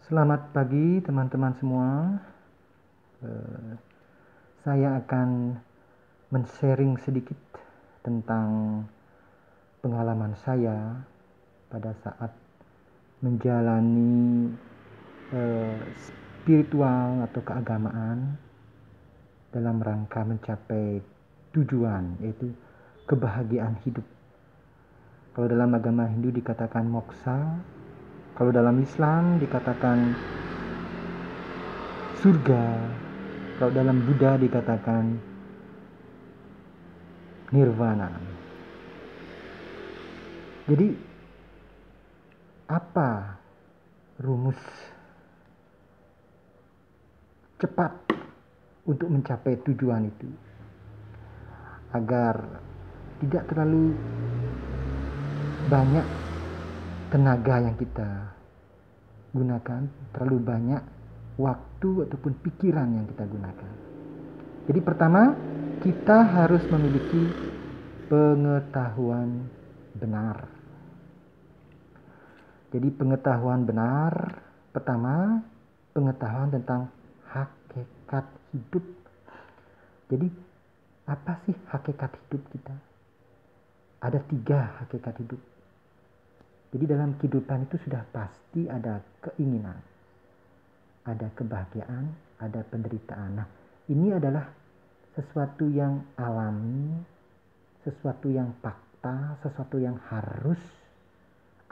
Selamat pagi teman-teman semua. Saya akan men-sharing sedikit tentang pengalaman saya pada saat menjalani spiritual atau keagamaan dalam rangka mencapai tujuan, yaitu kebahagiaan hidup. Kalau dalam agama Hindu dikatakan moksha, kalau dalam Islam dikatakan surga, kalau dalam Buddha dikatakan nirvana. Jadi apa rumus cepat untuk mencapai tujuan itu agar tidak terlalu banyak tenaga yang kita gunakan, terlalu banyak waktu ataupun pikiran yang kita gunakan. Jadi pertama, kita harus memiliki pengetahuan benar. Jadi pengetahuan benar, pertama, pengetahuan tentang hakikat hidup. Jadi apa sih hakikat hidup kita? Ada 3 hakikat hidup. Jadi dalam kehidupan itu sudah pasti ada keinginan, ada kebahagiaan, ada penderitaan. Nah, ini adalah sesuatu yang alami, sesuatu yang fakta, sesuatu yang harus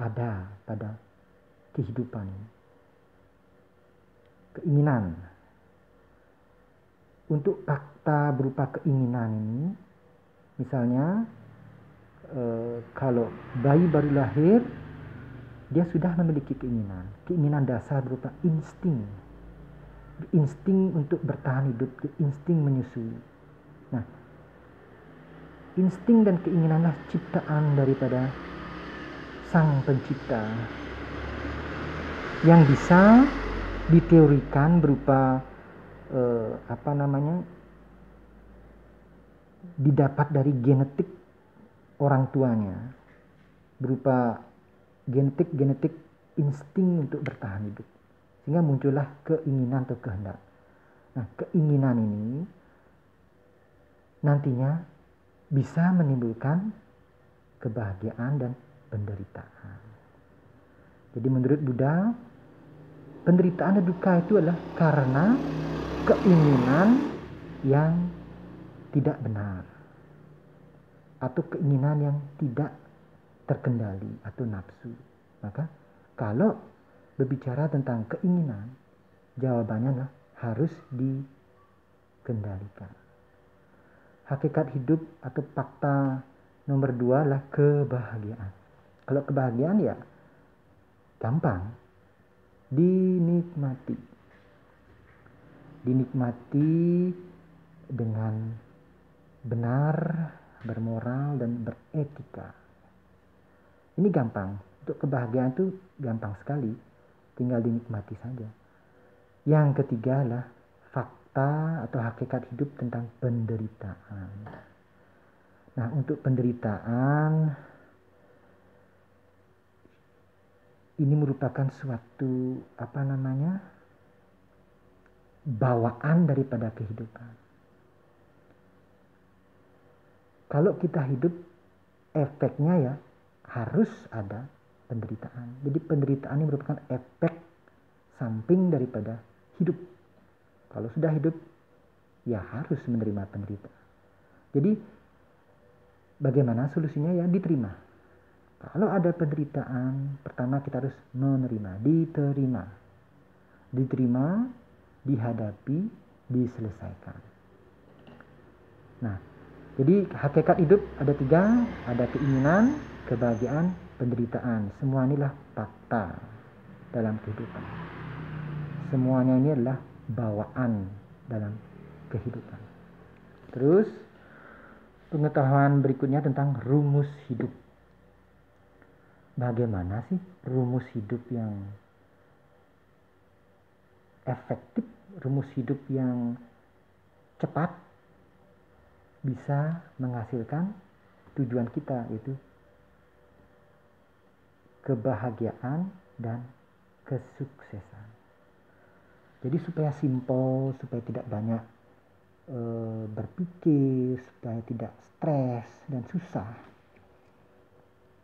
ada pada kehidupan. Keinginan. Untuk fakta berupa keinginan ini, misalnya kalau bayi baru lahir, dia sudah memiliki keinginan dasar berupa insting untuk bertahan hidup, insting menyusui. Nah, insting dan keinginanlah ciptaan daripada Sang Pencipta yang bisa diteorikan berupa didapat dari genetik orang tuanya, berupa genetik insting untuk bertahan hidup, sehingga muncullah keinginan atau kehendak. Nah, keinginan ini nantinya bisa menimbulkan kebahagiaan dan penderitaan. Jadi menurut Buddha, penderitaan dan duka itu adalah karena keinginan yang tidak benar atau keinginan yang tidak terkendali atau nafsu. Maka kalau berbicara tentang keinginan, jawabannya adalah harus dikendalikan. Hakikat hidup atau fakta nomor 2 adalah kebahagiaan. Kalau kebahagiaan ya gampang, dinikmati dengan benar, bermoral dan beretika. Ini gampang. Untuk kebahagiaan itu gampang sekali, tinggal dinikmati saja. Yang ketiga adalah fakta atau hakikat hidup tentang penderitaan. Nah, untuk penderitaan ini merupakan suatu bawaan daripada kehidupan. Kalau kita hidup, efeknya ya harus ada penderitaan. Jadi penderitaan ini merupakan efek samping daripada hidup. Kalau sudah hidup, ya harus menerima penderitaan. Jadi bagaimana solusinya? Ya diterima. Kalau ada penderitaan, pertama kita harus menerima, diterima, dihadapi, diselesaikan. Nah, jadi hakikat hidup ada 3, ada keinginan, kebahagiaan, penderitaan. Semua inilah fakta dalam kehidupan. Semuanya ini adalah bawaan dalam kehidupan. Terus pengetahuan berikutnya tentang rumus hidup. Bagaimana sih rumus hidup yang efektif, rumus hidup yang cepat bisa menghasilkan tujuan kita, yaitu kebahagiaan dan kesuksesan. Jadi supaya simple, supaya tidak banyak berpikir, supaya tidak stres dan susah,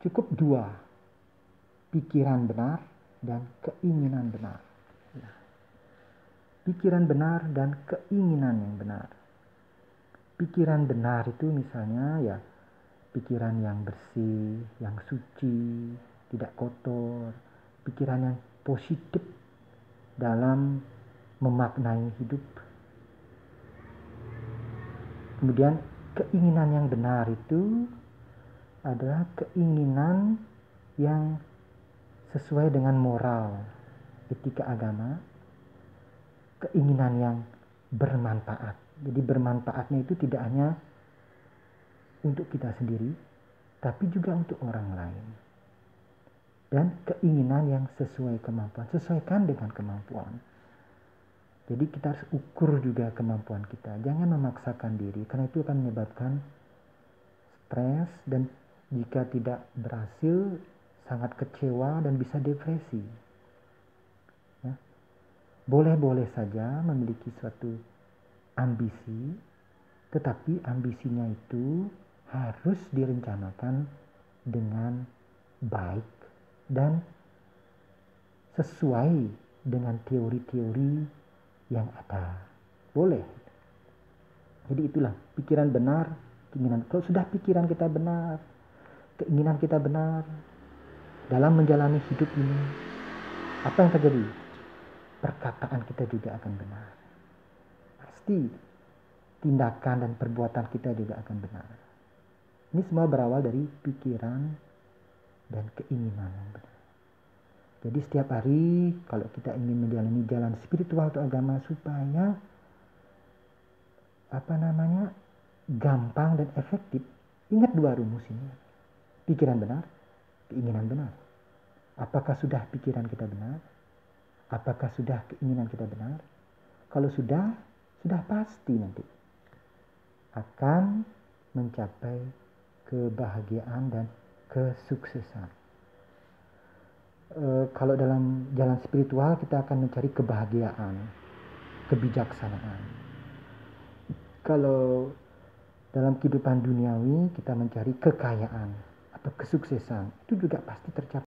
cukup 2, pikiran benar dan keinginan benar. Pikiran benar dan keinginan yang benar. Pikiran benar itu misalnya ya pikiran yang bersih, yang suci, tidak kotor, pikiran yang positif dalam memaknai hidup. Kemudian keinginan yang benar itu adalah keinginan yang sesuai dengan moral, etika agama, keinginan yang bermanfaat. Jadi bermanfaatnya itu tidak hanya untuk kita sendiri, tapi juga untuk orang lain. Dan keinginan yang sesuai kemampuan, sesuaikan dengan kemampuan. Jadi kita harus ukur juga kemampuan kita. Jangan memaksakan diri, karena itu akan menyebabkan stres dan jika tidak berhasil sangat kecewa dan bisa depresi. Ya. Boleh-boleh saja memiliki suatu ambisi, tetapi ambisinya itu harus direncanakan dengan baik dan sesuai dengan teori-teori yang ada. Boleh. Jadi itulah pikiran benar, keinginan. Kalau sudah pikiran kita benar, keinginan kita benar dalam menjalani hidup ini, apa yang terjadi? Perkataan kita juga akan benar. Pasti tindakan dan perbuatan kita juga akan benar. Ini semua berawal dari pikiran dan keinginan yang benar. Jadi setiap hari kalau kita ingin menjalani jalan spiritual atau agama supaya gampang dan efektif, ingat 2 rumus ini. Pikiran benar, keinginan benar. Apakah sudah pikiran kita benar? Apakah sudah keinginan kita benar? Kalau sudah pasti nanti akan mencapai kebahagiaan dan kesuksesan. Kalau dalam jalan spiritual kita akan mencari kebahagiaan, kebijaksanaan. Kalau dalam kehidupan duniawi kita mencari kekayaan atau kesuksesan, itu juga pasti tercapai.